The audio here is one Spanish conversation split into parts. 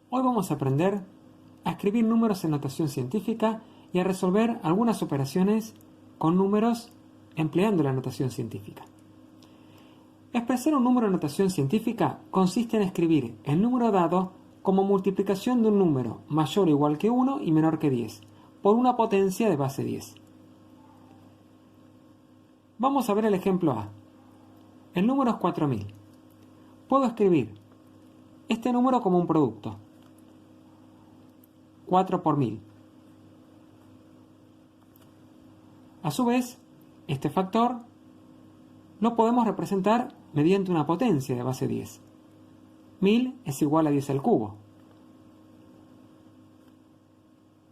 Hoy vamos a aprender a escribir números en notación científica y a resolver algunas operaciones con números empleando la notación científica. Expresar un número en notación científica consiste en escribir el número dado como multiplicación de un número mayor o igual que 1 y menor que 10 por una potencia de base 10. Vamos a ver el ejemplo A. El número es 4000. Puedo escribir este número como un producto. 4 por 1000. A su vez, este factor lo podemos representar mediante una potencia de base 10. 1000 es igual a 10 al cubo.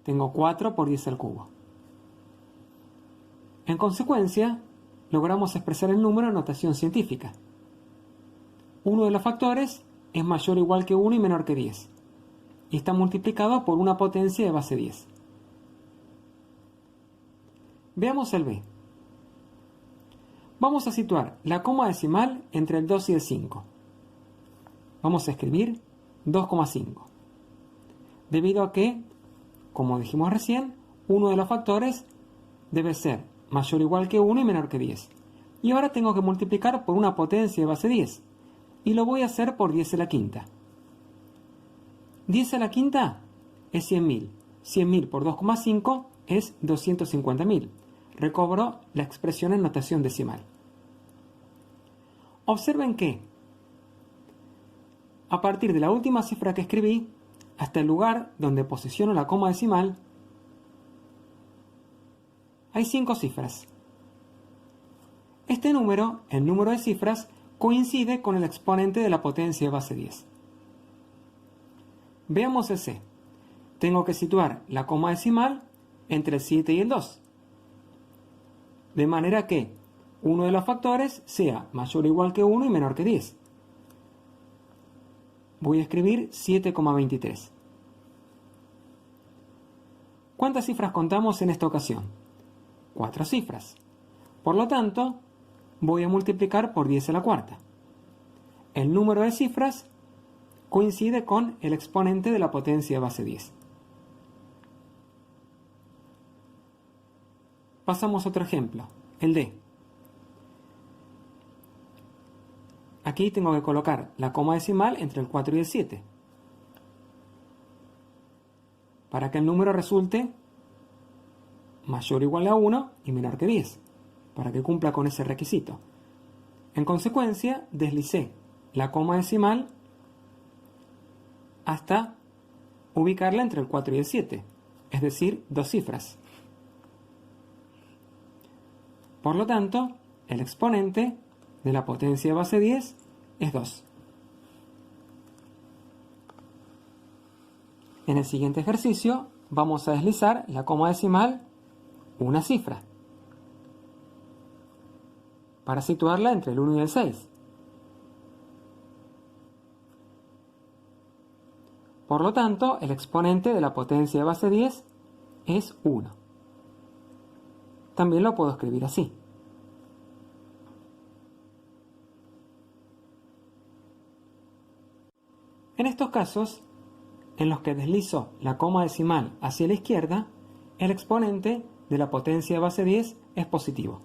Tengo 4 por 10 al cubo. En consecuencia, logramos expresar el número en notación científica. Uno de los factores es mayor o igual que 1 y menor que 10. Y está multiplicado por una potencia de base 10. Veamos el B. Vamos a situar la coma decimal entre el 2 y el 5. Vamos a escribir 2,5. Debido a que, como dijimos recién, uno de los factores debe ser mayor o igual que 1 y menor que 10. Y ahora tengo que multiplicar por una potencia de base 10. Y lo voy a hacer por 10 a la quinta. 10 a la quinta es 100.000. 100.000 por 2,5 es 250.000. Recobro la expresión en notación decimal. Observen que, a partir de la última cifra que escribí, hasta el lugar donde posiciono la coma decimal, hay 5 cifras. Este número, el número de cifras, coincide con el exponente de la potencia de base 10. Veamos el C. Tengo que situar la coma decimal entre el 7 y el 2. De manera que uno de los factores sea mayor o igual que 1 y menor que 10. Voy a escribir 7,23. ¿Cuántas cifras contamos en esta ocasión? 4 cifras. Por lo tanto, voy a multiplicar por 10 a la cuarta. El número de cifras coincide con el exponente de la potencia de base 10. Pasamos a otro ejemplo, el D. Aquí tengo que colocar la coma decimal entre el 4 y el 7. Para que el número resulte mayor o igual a 1 y menor que 10. Para que cumpla con ese requisito. En consecuencia, deslicé la coma decimal hasta ubicarla entre el 4 y el 7, es decir, 2 cifras. Por lo tanto, el exponente de la potencia de base 10 es 2. En el siguiente ejercicio vamos a deslizar la coma decimal una cifra para situarla entre el 1 y el 6. Por lo tanto, el exponente de la potencia de base 10 es 1. También lo puedo escribir así. En estos casos, en los que deslizo la coma decimal hacia la izquierda, el exponente de la potencia de base 10 es positivo.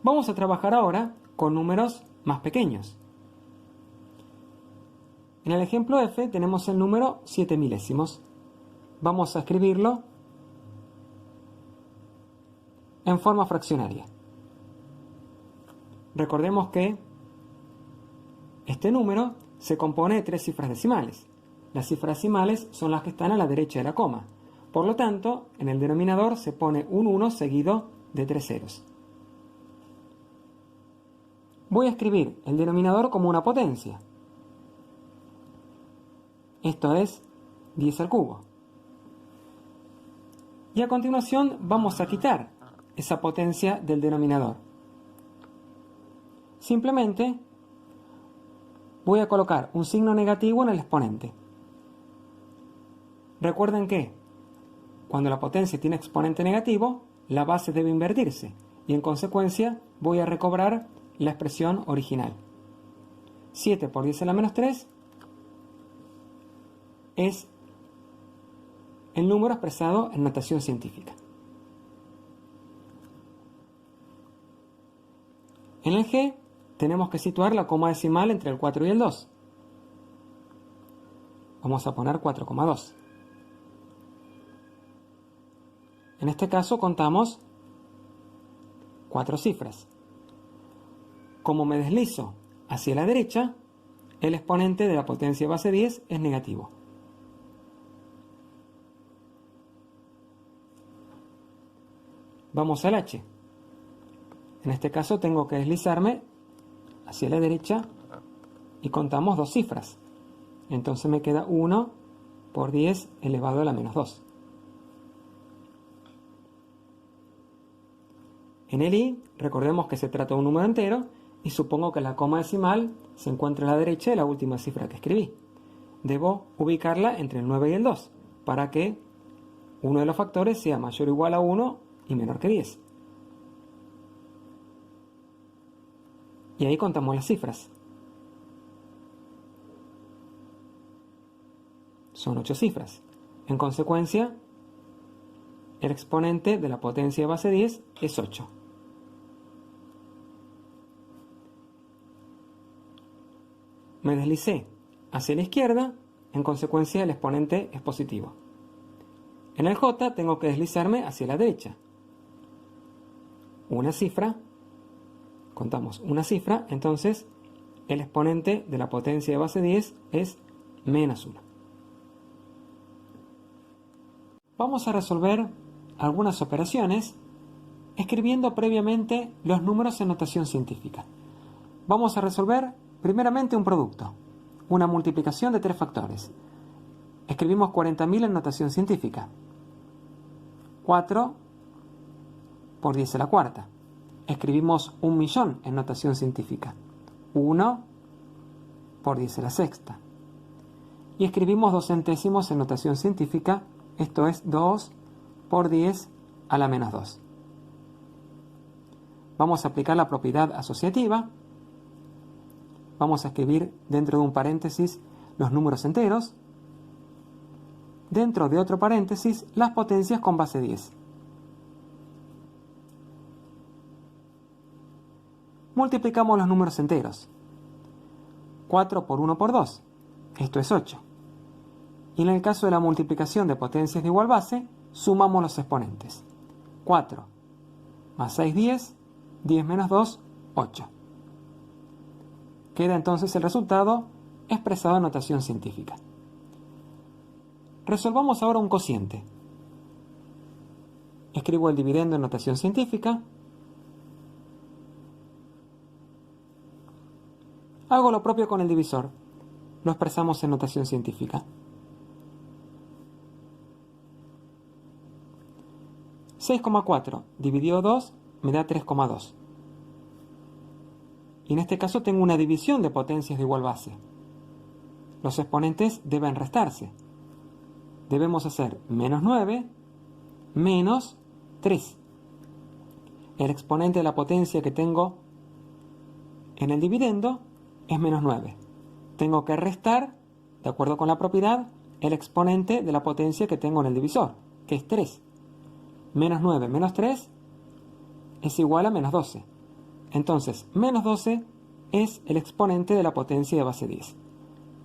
Vamos a trabajar ahora con números más pequeños. En el ejemplo F tenemos el número 7 milésimos. Vamos a escribirlo en forma fraccionaria. Recordemos que este número se compone de 3 cifras decimales. Las cifras decimales son las que están a la derecha de la coma. Por lo tanto, en el denominador se pone un 1 seguido de 3 ceros. Voy a escribir el denominador como una potencia. Esto es 10 al cubo. Y a continuación vamos a quitar esa potencia del denominador. Simplemente voy a colocar un signo negativo en el exponente. Recuerden que cuando la potencia tiene exponente negativo, la base debe invertirse y en consecuencia voy a recobrar la expresión original. 7 por 10 a la menos 3 es el número expresado en notación científica. En el G tenemos que situar la coma decimal entre el 4 y el 2. Vamos a poner 4,2. En este caso contamos 4 cifras. Como me deslizo hacia la derecha, el exponente de la potencia base 10 es negativo. Vamos al H. En este caso tengo que deslizarme hacia la derecha y contamos 2 cifras. Entonces me queda 1 por 10 elevado a la menos 2. En el I, recordemos que se trata de un número entero y supongo que la coma decimal se encuentra a la derecha de la última cifra que escribí. Debo ubicarla entre el 9 y el 2 para que uno de los factores sea mayor o igual a 1 y menor que 10. Y ahí contamos las cifras. Son 8 cifras. En consecuencia, el exponente de la potencia de base 10 es 8. Me deslicé hacia la izquierda, en consecuencia el exponente es positivo. En el J tengo que deslizarme hacia la derecha. Una cifra, contamos una cifra, entonces el exponente de la potencia de base 10 es menos 1. Vamos a resolver algunas operaciones escribiendo previamente los números en notación científica. Vamos a resolver primeramente un producto, una multiplicación de 3 factores. Escribimos 40.000 en notación científica. 4 por 10 a la cuarta. Escribimos 1.000.000 en notación científica. 1 por 10 a la sexta. Y escribimos 2 centésimos en notación científica, esto es 2 por 10 a la menos 2. Vamos a aplicar la propiedad asociativa. Vamos a escribir dentro de un paréntesis los números enteros. Dentro de otro paréntesis las potencias con base 10. Multiplicamos los números enteros. 4 por 1 por 2. Esto es 8. Y en el caso de la multiplicación de potencias de igual base, sumamos los exponentes. 4 más 6, 10. 10 menos 2, 8. Queda entonces el resultado expresado en notación científica. Resolvamos ahora un cociente. Escribo el dividendo en notación científica. Hago lo propio con el divisor. Lo expresamos en notación científica. 6,4 dividido 2 me da 3,2. Y en este caso tengo una división de potencias de igual base. Los exponentes deben restarse. Debemos hacer menos 9 menos 3. El exponente de la potencia que tengo en el dividendo es menos 9. Tengo que restar, de acuerdo con la propiedad, el exponente de la potencia que tengo en el divisor, que es 3. Menos 9 menos 3 es igual a menos 12. Entonces, menos 12 es el exponente de la potencia de base 10.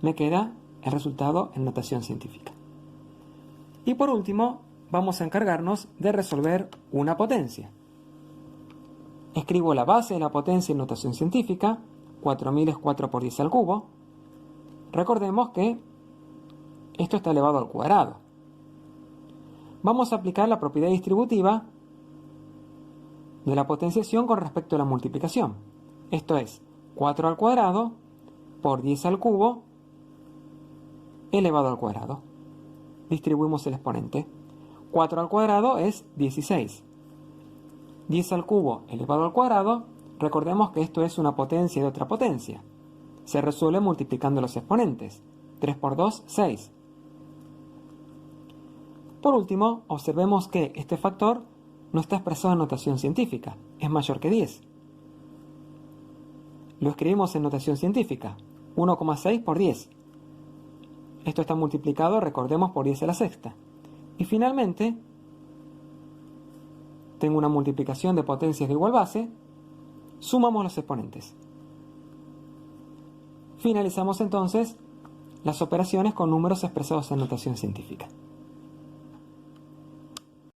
Me queda el resultado en notación científica. Y por último, vamos a encargarnos de resolver una potencia. Escribo la base de la potencia en notación científica. 4.000 es 4 por 10 al cubo. Recordemos que esto está elevado al cuadrado. Vamos a aplicar la propiedad distributiva de la potenciación con respecto a la multiplicación. Esto es 4 al cuadrado por 10 al cubo elevado al cuadrado. Distribuimos el exponente. 4 al cuadrado es 16. 10 al cubo elevado al cuadrado, recordemos que esto es una potencia de otra potencia. Se resuelve multiplicando los exponentes. 3 por 2, 6. Por último, observemos que este factor no está expresado en notación científica, es mayor que 10. Lo escribimos en notación científica, 1,6 por 10. Esto está multiplicado, recordemos, por 10 a la sexta. Y finalmente, tengo una multiplicación de potencias de igual base. Sumamos los exponentes. Finalizamos entonces las operaciones con números expresados en notación científica.